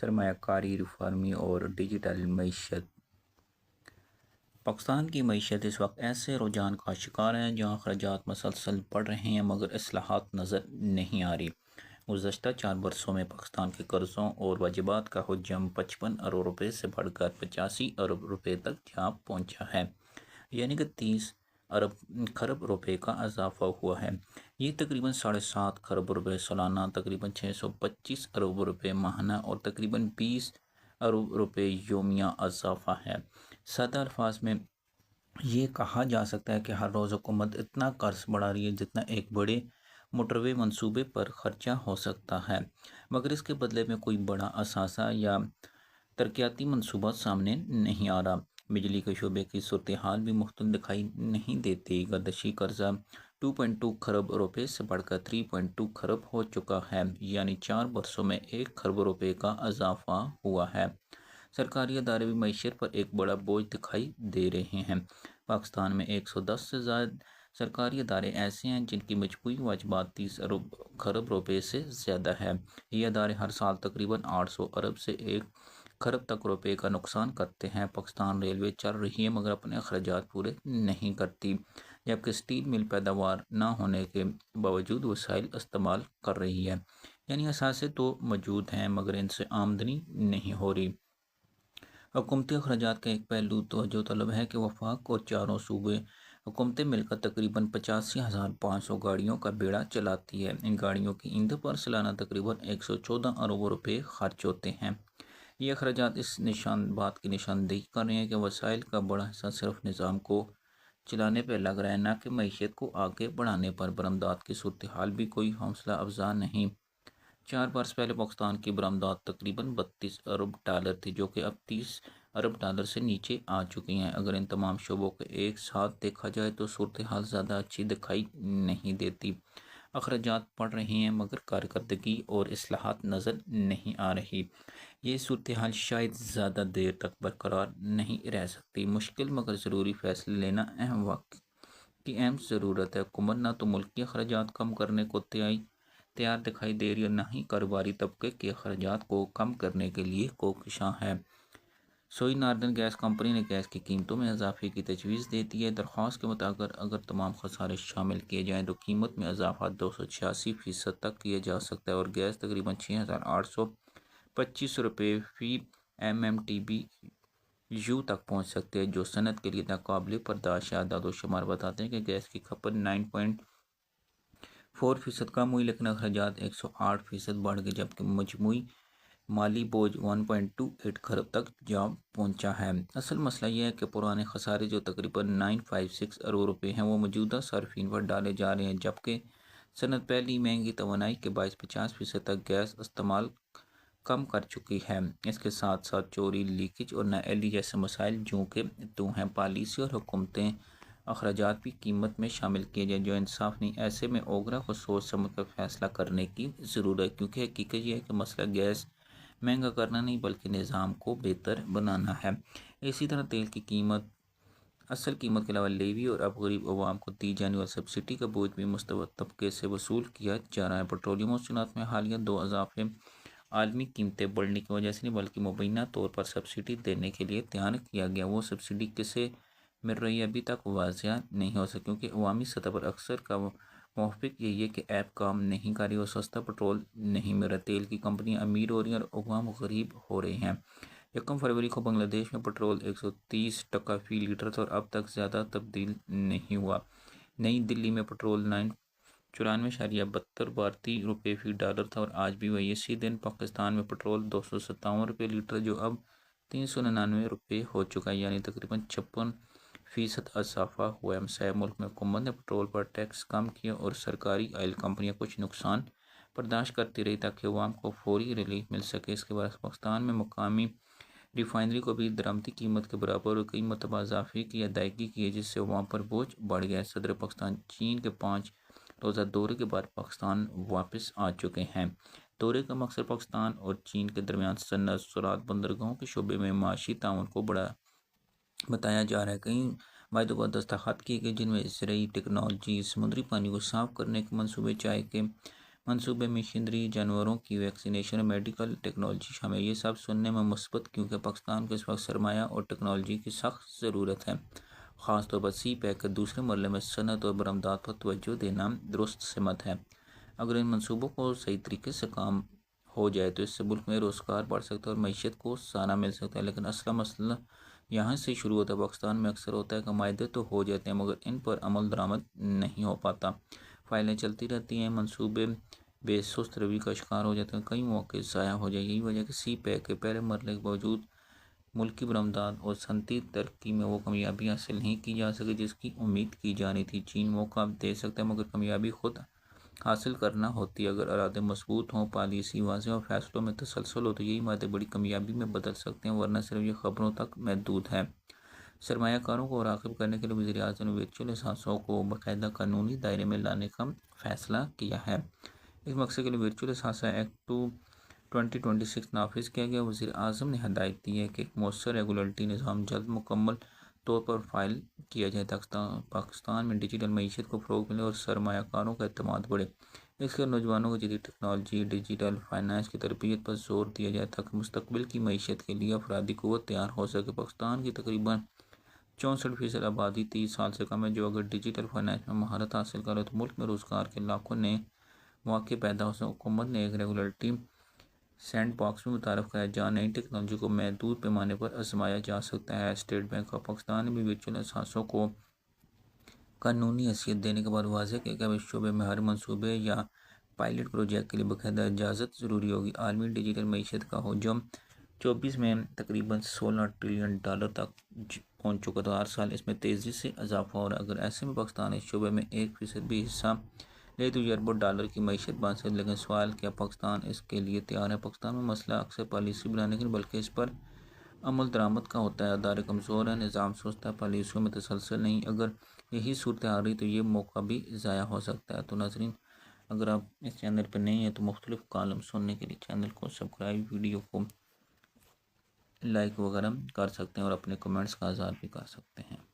سرمایہ کاری، ریفارمی اور ڈیجیٹل معیشت۔ پاکستان کی معیشت اس وقت ایسے رجحان کا شکار ہے جہاں اخراجات مسلسل بڑھ رہے ہیں مگر اصلاحات نظر نہیں آ رہی۔ گزشتہ 4 برسوں میں پاکستان کے قرضوں اور واجبات کا حجم 55 ارب روپے سے بڑھ کر 85 ارب روپے تک جا پہنچا ہے، یعنی کہ 30 کھرب روپے کا اضافہ ہوا ہے۔ یہ تقریباً 7.5 کھرب روپے سالانہ، تقریباً 625 ارب روپے ماہانہ اور تقریباً 20 ارب روپے یومیہ اضافہ ہے۔ سادہ الفاظ میں یہ کہا جا سکتا ہے کہ ہر روز حکومت اتنا قرض بڑھا رہی ہے جتنا ایک بڑے موٹروے منصوبے پر خرچہ ہو سکتا ہے، مگر اس کے بدلے میں کوئی بڑا اثاثہ یا ترقیاتی منصوبہ سامنے نہیں آ رہا۔ بجلی کے شعبے کی صورتحال بھی مختلف دکھائی نہیں دیتی۔ گردشی قرضہ 2.2 کھرب روپے سے بڑھ کر 3.2 کھرب ہو چکا ہے، یعنی 4 برسوں میں 1 کھرب روپے کا اضافہ ہوا ہے۔ سرکاری ادارے بھی معیشت پر ایک بڑا بوجھ دکھائی دے رہے ہیں۔ پاکستان میں 110 سے زائد سرکاری ادارے ایسے ہیں جن کی مجموعی واجبات 30 کھرب روپے سے زیادہ ہے۔ یہ ادارے ہر سال تقریباً 800 ارب سے 1 کھرب تک روپے کا نقصان کرتے ہیں۔ پاکستان ریلوے چل رہی ہے مگر اپنے اخراجات پورے نہیں کرتی، جبکہ اسٹیل مل پیداوار نہ ہونے کے باوجود وسائل استعمال کر رہی ہے، یعنی اثاثے تو موجود ہیں مگر ان سے آمدنی نہیں ہو رہی۔ حکومتی اخراجات کا ایک پہلو توجہ طلب ہے کہ وفاق اور چاروں صوبے حکومتیں مل کر تقریباً 85,500 گاڑیوں کا بیڑا چلاتی ہے۔ ان گاڑیوں کی ایندھن پر سالانہ تقریباً 114 ارب روپے خرچ ہوتے ہیں۔ یہ اخراجات اس بات کی نشاندہی کر رہے ہیں کہ وسائل کا بڑا حصہ صرف نظام کو چلانے پہ لگ رہا ہے، نہ کہ معیشت کو آگے بڑھانے پر۔ برآمدات کی صورتحال بھی کوئی حوصلہ افزا نہیں۔ 4 برس پہلے پاکستان کی برآمدات تقریباً 32 ارب ڈالر تھی، جو کہ اب 30 ارب ڈالر سے نیچے آ چکی ہیں۔ اگر ان تمام شعبوں کو ایک ساتھ دیکھا جائے تو صورتحال زیادہ اچھی دکھائی نہیں دیتی۔ اخراجات بڑھ رہے ہیں مگر کارکردگی اور اصلاحات نظر نہیں آ رہی۔ یہ صورتحال شاید زیادہ دیر تک برقرار نہیں رہ سکتی۔ مشکل مگر ضروری فیصلے لینا اہم وقت کی اہم ضرورت ہے۔ حکومت نہ تو ملکی اخراجات کم کرنے کو تیار دکھائی دے رہی ہے، نہ ہی کاروباری طبقے کے اخراجات کو کم کرنے کے لیے کوشاں ہے۔ سوئی ناردرن گیس کمپنی نے گیس کی قیمتوں میں اضافے کی تجویز دے دی ہے۔ درخواست کے مطابق اگر تمام خسارے شامل کیے جائیں تو قیمت میں اضافہ 286% تک کیا جا سکتا ہے اور گیس تقریباً 6,825 روپے فی MMTBU تک پہنچ سکتے ہیں، جو صنعت کے لیے ناقابل برداشت ہے۔ اعداد و شمار بتاتے ہیں کہ گیس کی کھپت 9.4% کم ہوئی لیکن اخراجات 108% بڑھ گئے، جبکہ مجموعی مالی بوجھ 1.28 کھرب تک جا پہنچا ہے۔ اصل مسئلہ یہ ہے کہ پرانے خسارے جو تقریباً 956 ارب روپے ہیں وہ موجودہ صارفین پر ڈالے جا رہے ہیں، جبکہ صنعت پہلی مہنگی توانائی کے باعث 50% تک گیس استعمال کم کر چکی ہے۔ اس کے ساتھ ساتھ چوری، لیکیج اور نااہلی جیسے مسائل جوں کہ توں ہیں۔ پالیسی اور حکومتیں اخراجات بھی قیمت میں شامل کیے جائیں جو انصاف نہیں۔ ایسے میں اوگرا کو سوچ سمجھ کر فیصلہ کرنے کی ضرورت ہے، کیونکہ حقیقت یہ ہے کہ مسئلہ گیس مہنگا کرنا نہیں بلکہ نظام کو بہتر بنانا ہے۔ اسی طرح تیل کی قیمت، اصل قیمت کے علاوہ لیوی اور اب غریب عوام کو دی جانے والی سبسڈی کا بوجھ بھی مستحق طبقے سے وصول کیا جا رہا ہے۔ پیٹرولیم اور صنعت میں حالیہ 2 اضافے عالمی قیمتیں بڑھنے کی وجہ سے نہیں بلکہ مبینہ طور پر سبسڈی دینے کے لیے تیار کیا گیا۔ وہ سبسڈی کسے مل رہی ہے ابھی تک واضح نہیں ہو سکا، کیونکہ عوامی سطح پر اکثر کا موافق یہی ہے کہ ایپ کام نہیں کر رہی اور سستا پیٹرول نہیں مل رہا۔ تیل کی کمپنیاں امیر ہو رہی ہیں اور عوام غریب ہو رہے ہیں۔ 1 فروری کو بنگلہ دیش میں پیٹرول 130 ٹکا فی لیٹر تھا اور اب تک زیادہ تبدیل نہیں ہوا۔ نئی دلی میں پیٹرول 94.72 بھارتی روپے فی ڈالر تھا اور آج بھی وہی۔ اسی دن پاکستان میں پیٹرول 257 روپے لیٹر جو اب 399 روپے ہو چکا ہے، یعنی تقریباً 56% اضافہ ہوا ہے۔ مسائل ملک میں حکومت نے پیٹرول پر ٹیکس کم کیا اور سرکاری آئل کمپنیاں کچھ نقصان برداشت کرتی رہی تاکہ عوام کو فوری ریلیف مل سکے۔ اس کے برعکس پاکستان میں مقامی ریفائنری کو بھی درآمدی قیمت کے برابر اور کئی مرتبہ اضافے کی ادائیگی کی ہے، جس سے عوام پر بوجھ بڑھ گیا ہے۔ صدر پاکستان چین کے 5 روزہ دورے کے بعد پاکستان واپس آ چکے ہیں۔ دورے کا مقصد پاکستان اور چین کے درمیان صنعت، زراعت، بندرگاہوں کے شعبے میں معاشی تعاون کو بڑا بتایا جا رہا ہے۔ کئی معاہدوں پر دستخط کیے گئے جن میں زرعی ٹیکنالوجی، سمندری پانی کو صاف کرنے کے منصوبے، چائے کے منصوبے مشینری، جانوروں کی ویکسینیشن اور میڈیکل ٹیکنالوجی شامل ہے۔ یہ سب سننے میں مثبت کیونکہ پاکستان کو اس وقت سرمایہ اور ٹیکنالوجی کی سخت ضرورت ہے، خاص طور پر سی پیک کے دوسرے مرحلے میں صنعت اور برآمدات پر توجہ دینا درست سمت ہے۔ اگر ان منصوبوں کو صحیح طریقے سے کام ہو جائے تو اس سے ملک میں روزگار بڑھ سکتا ہے اور معیشت کو سہارا مل سکتا ہے، لیکن اصل مسئلہ یہاں سے شروع ہوتا ہے۔ پاکستان میں اکثر ہوتا ہے کہ معاہدے تو ہو جاتے ہیں مگر ان پر عمل درآمد نہیں ہو پاتا، فائلیں چلتی رہتی ہیں، منصوبے بے سست روی کا شکار ہو جاتے ہیں، کئی موقع ضائع ہو جائے۔ یہی وجہ کہ سی پیک کے پہلے مرحلے کے باوجود ملکی برآمدات اور صنعتی ترقی میں وہ کامیابی حاصل نہیں کی جا سکی جس کی امید کی جانی تھی۔ چین موقع دے سکتا ہے مگر کامیابی خود حاصل کرنا ہوتی ہے۔ اگر ارادے مضبوط ہوں، پالیسی واضح اور فیصلوں میں تسلسل ہو تو یہی معاہدے بڑی کامیابی میں بدل سکتے ہیں، ورنہ صرف یہ خبروں تک محدود ہے۔ سرمایہ کاروں کو راغب کرنے کے لیے وزیر اعظم نے ورچوئل اثاثوں کو باقاعدہ قانونی دائرے میں لانے کا فیصلہ کیا ہے۔ اس مقصد کے لیے ورچوئل اثاثہ ایکٹ 2026 نافذ کیا گیا۔ وزیر اعظم نے ہدایت دی ہے کہ ایک مؤثر ریگولیٹری نظام جلد مکمل طور پر فائل کیا جائے تاکہ پاکستان میں ڈیجیٹل معیشت کو فروغ ملے اور سرمایہ کاروں کا اعتماد بڑھے۔ اس کے نوجوانوں کو جدید ٹیکنالوجی، ڈیجیٹل فائنانس کی تربیت پر زور دیا جائے تاکہ مستقبل کی معیشت کے لیے افرادی قوت تیار ہو سکے۔ پاکستان کی تقریباً 64% آبادی 30 سال سے کم ہے، جو اگر ڈیجیٹل فائنانس میں مہارت حاصل کرے تو ملک میں روزگار کے لاکھوں نئے مواقع پیدا ہو سکیں۔ حکومت نے ایک ریگولیٹری سینڈ باکس میں متعارف کرایا جہاں نئی ٹیکنالوجی کو محدود پیمانے پر آزمایا جا سکتا ہے۔ اسٹیٹ بینک آف پاکستان نے بھی ورچوئل اثاثوں کو قانونی حیثیت دینے کے بعد واضح کیا کہ اب اس شعبے میں ہر منصوبے یا پائلٹ پروجیکٹ کے لیے باقاعدہ اجازت ضروری ہوگی۔ عالمی ڈیجیٹل معیشت کا حجم 24 میں تقریباً $16 ٹریلین تک پہنچ چکا تھا، ہر سال اس میں تیزی سے اضافہ ہو رہا ہے۔ اگر ایسے میں پاکستان اس شعبے میں 1% بھی حصہ لے تو یہ اربوں ڈالر کی معیشت بن سکتی ہے، لیکن سوال کیا پاکستان اس کے لیے تیار ہے؟ پاکستان میں مسئلہ اکثر پالیسی بنانے کے بلکہ اس پر عمل درآمد کا ہوتا ہے۔ ادارے کمزور ہیں، نظام سست ہے، پالیسیوں میں تسلسل نہیں۔ اگر یہی صورتحال رہی تو یہ موقع بھی ضائع ہو سکتا ہے۔ تو ناظرین، اگر آپ اس چینل پر نئے ہیں تو مختلف کالم سننے کے لیے چینل کو سبسکرائب، ویڈیو کو لائک وغیرہ کر سکتے ہیں اور اپنے کمنٹس کا اظہار بھی کر سکتے ہیں۔